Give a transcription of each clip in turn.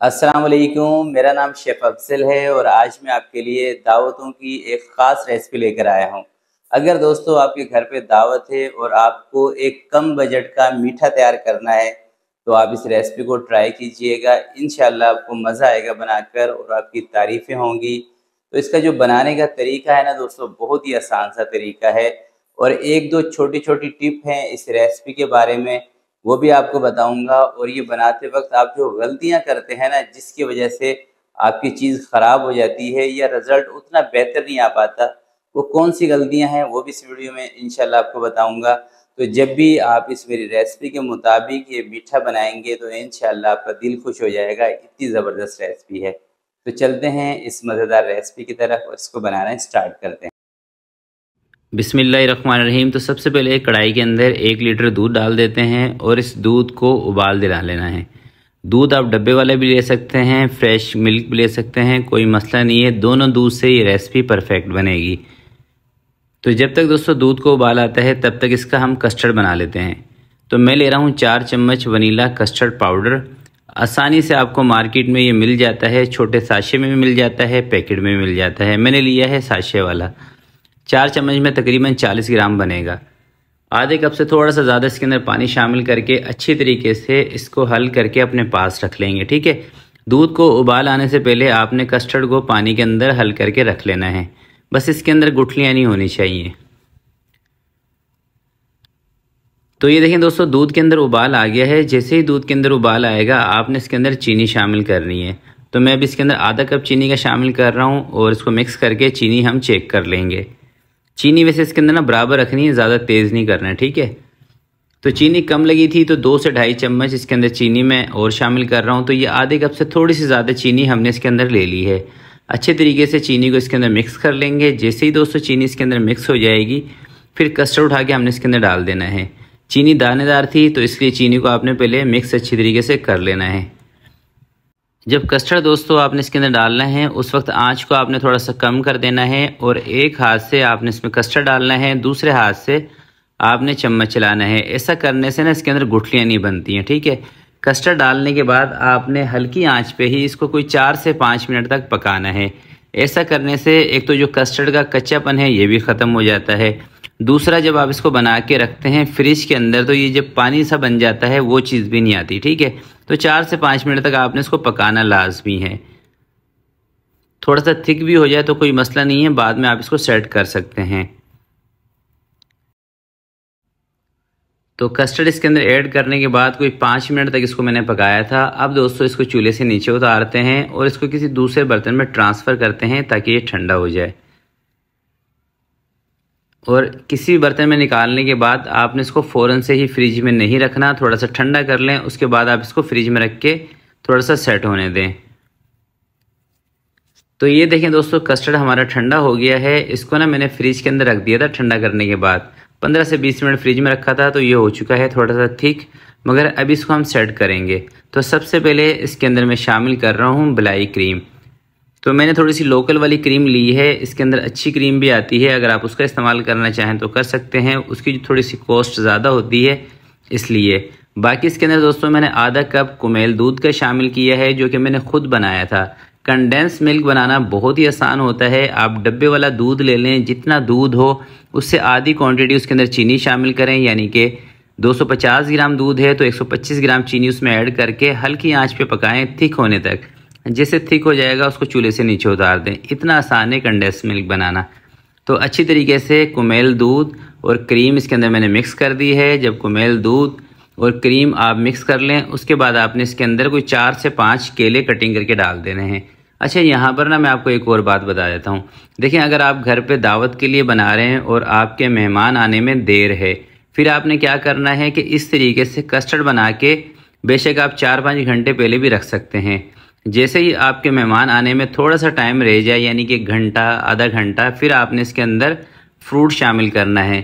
अस्सलाम वालेकुम। मेरा नाम शेफ़ अफजल है और आज मैं आपके लिए दावतों की एक ख़ास रेसिपी लेकर आया हूँ। अगर दोस्तों आपके घर पे दावत है और आपको एक कम बजट का मीठा तैयार करना है, तो आप इस रेसिपी को ट्राई कीजिएगा। इंशाअल्लाह आपको मज़ा आएगा बनाकर और आपकी तारीफ़ें होंगी। तो इसका जो बनाने का तरीका है ना दोस्तों, बहुत ही आसान सा तरीका है और 1-2 छोटी-छोटी टिप हैं इस रेसिपी के बारे में, वो भी आपको बताऊँगा। और ये बनाते वक़्त आप जो गलतियाँ करते हैं ना, जिसकी वजह से आपकी चीज़ ख़राब हो जाती है या रिज़ल्ट उतना बेहतर नहीं आ पाता, वो कौन-सी गलतियाँ हैं, वो भी इस वीडियो में इंशाअल्लाह आपको बताऊँगा। तो जब भी आप इस मेरी रेसिपी के मुताबिक ये मीठा बनाएँगे, तो इंशाअल्लाह आपका दिल खुश हो जाएगा, इतनी ज़बरदस्त रेसिपी है। तो चलते हैं इस मज़ेदार रेसिपी की तरफ और इसको बनाना स्टार्ट करते हैं। बिस्मिल्लाहिर्रहमानिर्रहीम। तो सबसे पहले एक कढ़ाई के अंदर 1 लीटर दूध डाल देते हैं और इस दूध को उबाल दिला लेना है। दूध आप डब्बे वाले भी ले सकते हैं, फ्रेश मिल्क भी ले सकते हैं, कोई मसला नहीं है। दोनों दूध से ये रेसिपी परफेक्ट बनेगी। तो जब तक दोस्तों दूध को उबाल आता है तब तक इसका हम कस्टर्ड बना लेते हैं। तो मैं ले रहा हूँ 4 चम्मच वनीला कस्टर्ड पाउडर। आसानी से आपको मार्केट में ये मिल जाता है, छोटे साशे में भी मिल जाता है, पैकेट में भी मिल जाता है। मैंने लिया है साशे वाला। 4 चम्मच में तकरीबन 40 ग्राम बनेगा। आधे कप से थोड़ा सा ज़्यादा इसके अंदर पानी शामिल करके अच्छी तरीके से इसको हल करके अपने पास रख लेंगे, ठीक है। दूध को उबाल आने से पहले आपने कस्टर्ड को पानी के अंदर हल करके रख लेना है। बस इसके अंदर गुठलियाँ नहीं होनी चाहिए। तो ये देखें दोस्तों, दूध के अंदर उबाल आ गया है। जैसे ही दूध के अंदर उबाल आएगा आपने इसके अंदर चीनी शामिल करनी है। तो मैं अभी इसके अंदर आधा कप चीनी का शामिल कर रहा हूँ और इसको मिक्स करके चीनी हम चेक कर लेंगे। चीनी वैसे इसके अंदर ना बराबर रखनी है, ज़्यादा तेज़ नहीं करना है, ठीक है। तो चीनी कम लगी थी तो 2 से ढाई चम्मच इसके अंदर चीनी मैं और शामिल कर रहा हूँ। तो ये आधे कप से थोड़ी सी ज़्यादा चीनी हमने इसके अंदर ले ली है। अच्छे तरीके से चीनी को इसके अंदर मिक्स कर लेंगे। जैसे ही दोस्तों चीनी इसके अंदर मिक्स हो जाएगी, फिर कस्टर्ड उठा के हमने इसके अंदर डाल देना है। चीनी दानेदार थी तो इसलिए चीनी को आपने पहले मिक्स अच्छी तरीके से कर लेना है। जब कस्टर्ड दोस्तों आपने इसके अंदर डालना है, उस वक्त आंच को आपने थोड़ा सा कम कर देना है और एक हाथ से आपने इसमें कस्टर्ड डालना है, दूसरे हाथ से आपने चम्मच चलाना है। ऐसा करने से ना इसके अंदर गुठलियाँ नहीं बनती हैं, ठीक है। कस्टर्ड डालने के बाद आपने हल्की आंच पे ही इसको कोई 4 से 5 मिनट तक पकाना है। ऐसा करने से एक तो जो कस्टर्ड का कच्चापन है ये भी ख़त्म हो जाता है। दूसरा, जब आप इसको बना के रखते हैं फ्रिज के अंदर तो ये जब पानी सा बन जाता है वो चीज़ भी नहीं आती, ठीक है। तो 4 से 5 मिनट तक आपने इसको पकाना लाजमी है। थोड़ा सा थिक भी हो जाए तो कोई मसला नहीं है, बाद में आप इसको सेट कर सकते हैं। तो कस्टर्ड इसके अंदर ऐड करने के बाद कोई 5 मिनट तक इसको मैंने पकाया था। अब दोस्तों इसको चूल्हे से नीचे उतारते हैं और इसको किसी दूसरे बर्तन में ट्रांसफ़र करते हैं ताकि ये ठंडा हो जाए। और किसी बर्तन में निकालने के बाद आपने इसको फ़ौरन से ही फ्रिज में नहीं रखना, थोड़ा सा ठंडा कर लें। उसके बाद आप इसको फ्रिज में रख के थोड़ा सा सेट होने दें। तो ये देखें दोस्तों, कस्टर्ड हमारा ठंडा हो गया है। इसको ना मैंने फ्रिज के अंदर रख दिया था ठंडा करने के बाद, 15 से 20 मिनट फ्रिज में रखा था। तो ये हो चुका है थोड़ा सा थिक, मगर अब इसको हम सेट करेंगे। तो सबसे पहले इसके अंदर मैं शामिल कर रहा हूँ मलाई क्रीम। तो मैंने थोड़ी सी लोकल वाली क्रीम ली है। इसके अंदर अच्छी क्रीम भी आती है, अगर आप उसका इस्तेमाल करना चाहें तो कर सकते हैं। उसकी थोड़ी सी कॉस्ट ज़्यादा होती है इसलिए। बाकी इसके अंदर दोस्तों मैंने आधा कप कुमेल दूध का शामिल किया है, जो कि मैंने खुद बनाया था। कंडेंस मिल्क बनाना बहुत ही आसान होता है। आप डब्बे वाला दूध ले लें, जितना दूध हो उससे आधी क्वांटिटी उसके अंदर चीनी शामिल करें। यानी कि 250 ग्राम दूध है तो 125 ग्राम चीनी उसमें ऐड करके हल्की आंच पे पकाएं थिक होने तक। जैसे थिक हो जाएगा उसको चूल्हे से नीचे उतार दें। इतना आसान है कंडेंस मिल्क बनाना। तो अच्छी तरीके से कुमेल दूध और क्रीम इसके अंदर मैंने मिक्स कर दी है। जब कुमेल दूध और क्रीम आप मिक्स कर लें, उसके बाद आपने इसके अंदर कोई 4 से 5 केले कटिंग करके डाल देने हैं। अच्छा, यहाँ पर ना मैं आपको एक और बात बता देता हूँ। देखिए, अगर आप घर पे दावत के लिए बना रहे हैं और आपके मेहमान आने में देर है, फिर आपने क्या करना है कि इस तरीके से कस्टर्ड बना के बेशक आप 4-5 घंटे पहले भी रख सकते हैं। जैसे ही आपके मेहमान आने में थोड़ा सा टाइम रह जाए, यानी कि घंटा आधा घंटा, फिर आपने इसके अंदर फ्रूट शामिल करना है।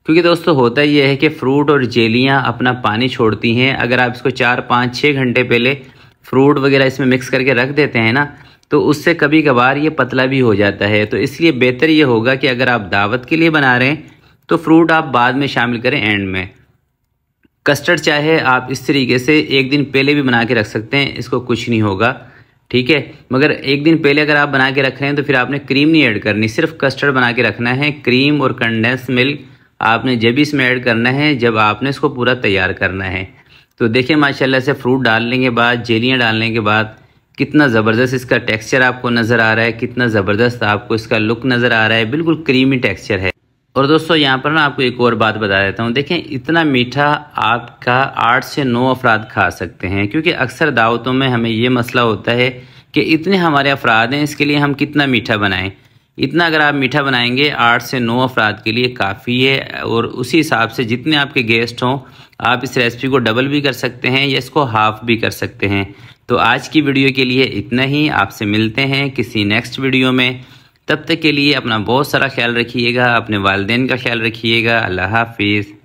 क्योंकि दोस्तों होता यह है कि फ्रूट और जेलियाँ अपना पानी छोड़ती हैं। अगर आप इसको 4-5-6 घंटे पहले फ्रूट वगैरह इसमें मिक्स करके रख देते हैं ना, तो उससे कभी कभार ये पतला भी हो जाता है। तो इसलिए बेहतर ये होगा कि अगर आप दावत के लिए बना रहे हैं तो फ्रूट आप बाद में शामिल करें, एंड में। कस्टर्ड चाहे आप इस तरीके से एक दिन पहले भी बना के रख सकते हैं, इसको कुछ नहीं होगा, ठीक है। मगर एक दिन पहले अगर आप बना के रख रहे हैं तो फिर आपने क्रीम नहीं ऐड करनी, सिर्फ कस्टर्ड बना के रखना है। क्रीम और कंडेंस मिल्क आपने जब इसमें ऐड करना है जब आपने इसको पूरा तैयार करना है। तो देखिए माशाल्लाह से फ्रूट डालने के बाद, जेलियाँ डालने के बाद कितना ज़बरदस्त इसका टेक्सचर आपको नज़र आ रहा है, कितना ज़बरदस्त आपको इसका लुक नज़र आ रहा है, बिल्कुल क्रीमी टेक्सचर है। और दोस्तों यहाँ पर ना आपको एक और बात बता देता हूँ, देखें इतना मीठा आपका 8 से 9 अफराद खा सकते हैं, क्योंकि अक्सर दावतों में हमें ये मसला होता है कि इतने हमारे अफराद हैं, इसके लिए हम कितना मीठा बनाएं। इतना अगर आप मीठा बनाएंगे 8 से 9 अफराद के लिए काफ़ी है, और उसी हिसाब से जितने आपके गेस्ट हों आप इस रेसिपी को डबल भी कर सकते हैं या इसको हाफ़ भी कर सकते हैं। तो आज की वीडियो के लिए इतना ही, आपसे मिलते हैं किसी नेक्स्ट वीडियो में। तब तक के लिए अपना बहुत सारा ख्याल रखिएगा, अपने वालिदैन का ख्याल रखिएगा। अल्लाह हाफिज़।